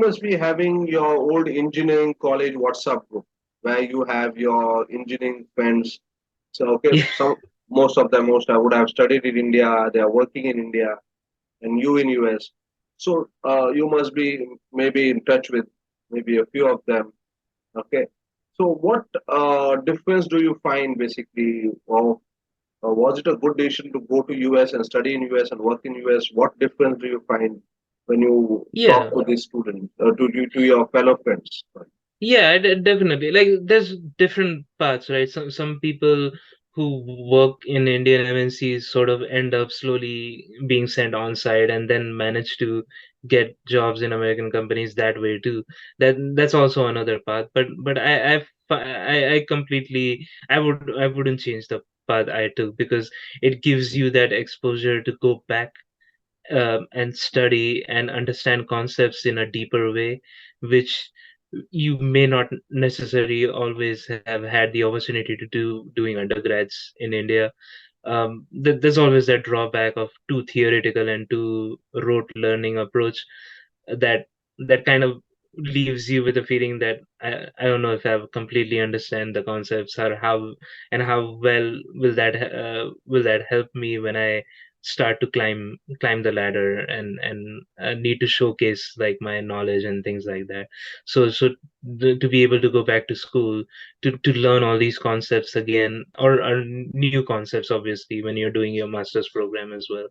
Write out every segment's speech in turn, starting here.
must be having your old engineering college WhatsApp group where you have your engineering friends. So okay, Yeah, most of them, most I would have studied in India. They are working in India, and you in US. So you must be maybe in touch with maybe a few of them. Okay. So what difference do you find basically, or was it a good decision to go to US and study in US and work in US? What difference do you find when you talk yeah. to these students, to your fellow friends? Yeah, definitely. Like, there's different paths, right? Some people who work in Indian MNCs sort of end up slowly being sent on site and then manage to get jobs in American companies that way too. That's also another path. But I completely I wouldn't change the path I took, because it gives you that exposure to go back and study and understand concepts in a deeper way, which you may not necessarily always have had the opportunity to do doing undergrads in India. There's always that drawback of too theoretical and too rote learning approach that kind of leaves you with a feeling that I don't know if I completely understand the concepts, or how well will that help me when I start to climb the ladder and need to showcase like my knowledge and things like that. To be able to go back to school to learn all these concepts again, or new concepts, obviously, when you're doing your master's program as well,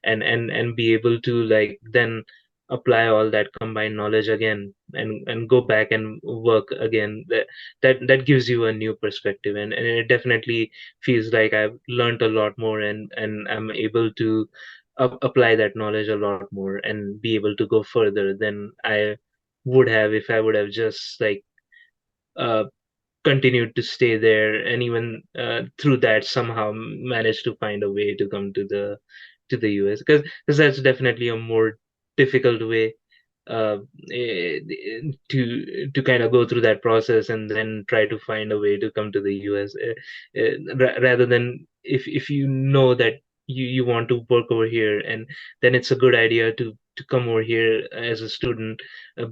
and be able to like then apply all that combined knowledge again and go back and work again, that gives you a new perspective, and it definitely feels like I've learned a lot more, and I'm able to apply that knowledge a lot more and be able to go further than I would have if I would have just like uh, continued to stay there, and even through that somehow managed to find a way to come to the US, because that's definitely a more difficult way uh, to kind of go through that process and then try to find a way to come to the US, rather than if you know that you want to work over here, and then it's a good idea to come over here as a student,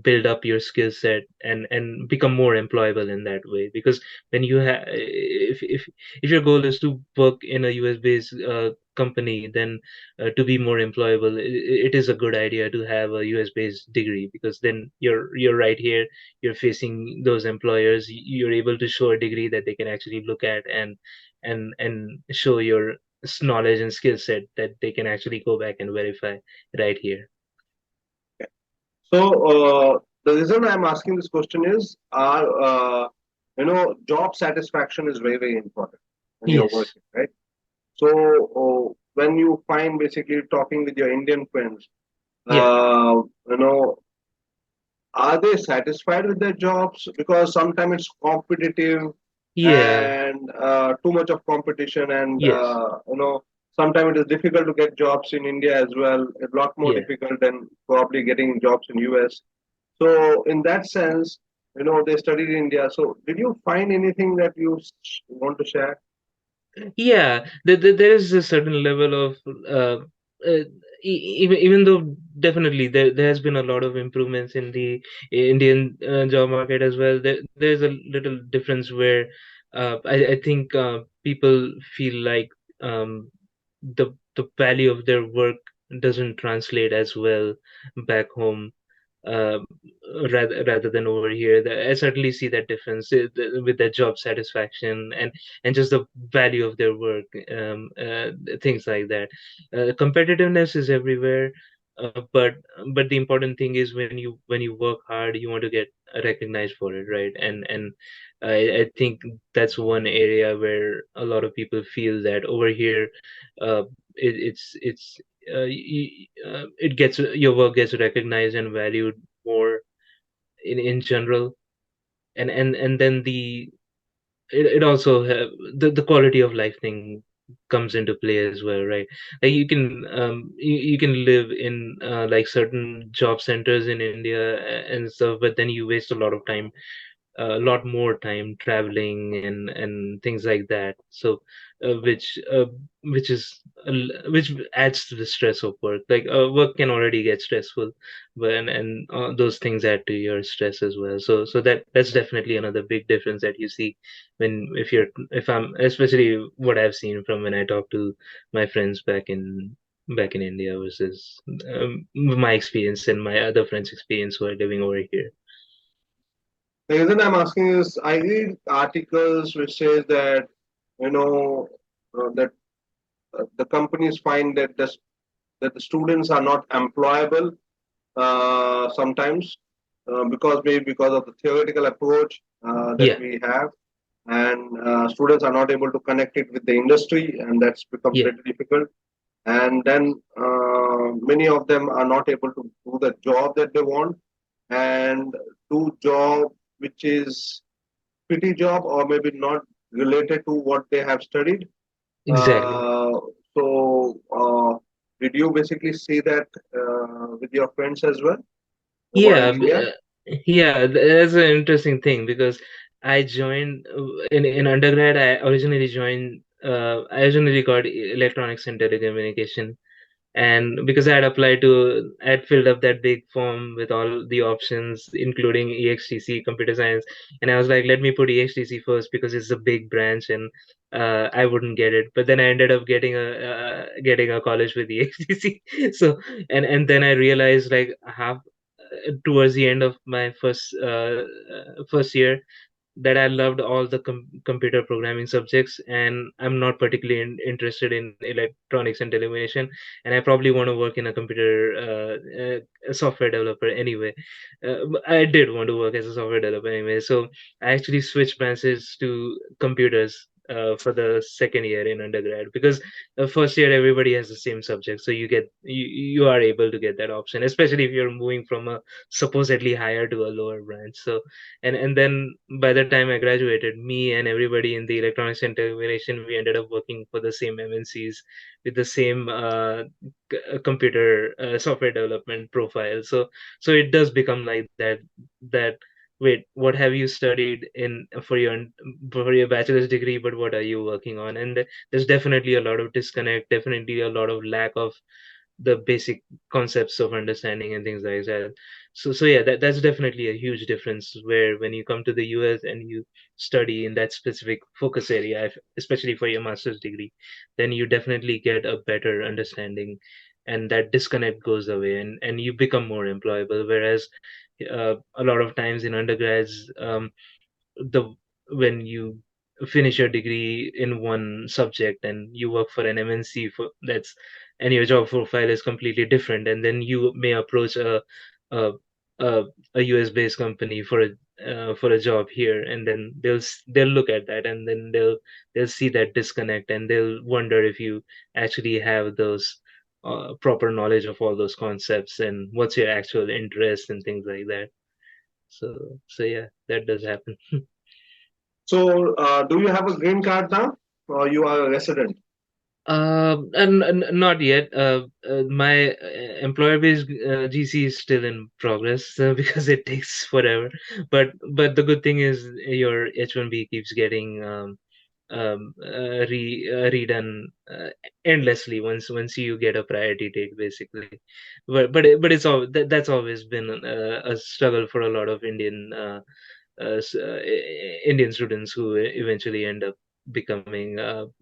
build up your skill set and become more employable in that way. Because when you have if your goal is to work in a US based company, then to be more employable, it is a good idea to have a US based degree, because then you're right here, you're facing those employers, you're able to show a degree that they can actually look at and show your knowledge and skill set that they can actually go back and verify right here. So the reason I'm asking this question is, job satisfaction is very, very important when you're Yes. working, right? So when you find basically talking with your Indian friends, Yeah. uh, you know, are they satisfied with their jobs? Because sometimes it's competitive Yeah. and too much of competition, and Yes. sometimes it is difficult to get jobs in India as well. A lot more Yeah. difficult than probably getting jobs in US. So in that sense, they studied in India. So did you find anything that you want to share? Yeah, there is a certain level of uh, even though definitely there has been a lot of improvements in the Indian job market as well. There's a little difference where I think people feel like the value of their work doesn't translate as well back home, uh, rather than over here. I certainly see that difference with their job satisfaction and just the value of their work, things like that. Competitiveness is everywhere, but the important thing is when you work hard, you want to get recognized for it, right? And I think that's one area where a lot of people feel that over here, uh, it's it gets your work gets recognized and valued more in general, and then it also have the quality of life thing comes into play as well, right? Like you can live in like certain job centers in India and stuff, but then you waste a lot of time, a lot more time traveling and things like that. So which is which adds to the stress of work. Like work can already get stressful, but and those things add to your stress as well. So that's definitely another big difference that you see when if I'm especially what I've seen from when I talk to my friends back in India versus my experience and my other friends' experience who are living over here. The reason I'm asking is I read articles which says that that the companies find that that the students are not employable sometimes because maybe because of the theoretical approach that Yeah, we have, and students are not able to connect it with the industry, and that's become yeah, pretty difficult. And then many of them are not able to do the job that they want and do job which is pretty job or maybe not related to what they have studied. exactly. Uh, so, did you basically see that with your friends as well over in Yeah, India? yeah, that's an interesting thing because I joined in undergrad. I originally got electronics and telecommunication, and because I had filled up that big form with all the options, including EXTC, computer science, and I was like, let me put EXTC first because it's a big branch and I wouldn't get it. But then I ended up getting a college with EXTC. So and then I realized like half towards the end of my first year that I loved all the computer programming subjects, and I'm not particularly interested in electronics and telecommunication, and I probably want to work in a computer a software developer anyway. I did want to work as a software developer anyway, so I actually switched branches to computers for the second year in undergrad because the first year everybody has the same subject, so you are able to get that option, especially if you're moving from a supposedly higher to a lower branch. So and then by the time I graduated, me and everybody in the electronics and telecommunication, we ended up working for the same MNCs with the same computer software development profile. So it does become like that wait, what have you studied in for your bachelor's degree, but what are you working on? And there's definitely a lot of disconnect, definitely a lot of lack of the basic concepts of understanding and things like that. So yeah, that's definitely a huge difference where when you come to the US and you study in that specific focus area, especially for your master's degree, then you definitely get a better understanding, and that disconnect goes away, and you become more employable. Whereas a lot of times in undergrads, the when you finish your degree in one subject and you work for an MNC for that's and your job profile is completely different, and then you may approach a a, a US based company for a job here, and then they'll look at that, and then they'll see that disconnect, and they'll wonder if you actually have those proper knowledge of all those concepts and what's your actual interest and things like that. So yeah, that does happen. So, do you have a green card now, or you are a resident? And not yet. My employer-based GC is still in progress because it takes forever. But the good thing is your H-1B keeps getting redone endlessly once you get a priority date, basically. But that's always been a struggle for a lot of Indian students who eventually end up becoming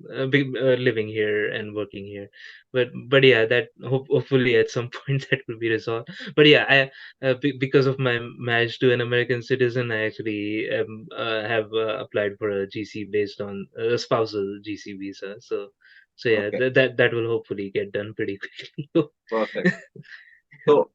living here and working here. But yeah, that hopefully at some point that will be resolved. But yeah, because of my marriage to an American citizen, I actually have applied for a GC based on a spousal GC visa. So yeah, Okay, that will hopefully get done pretty quickly. perfect. So,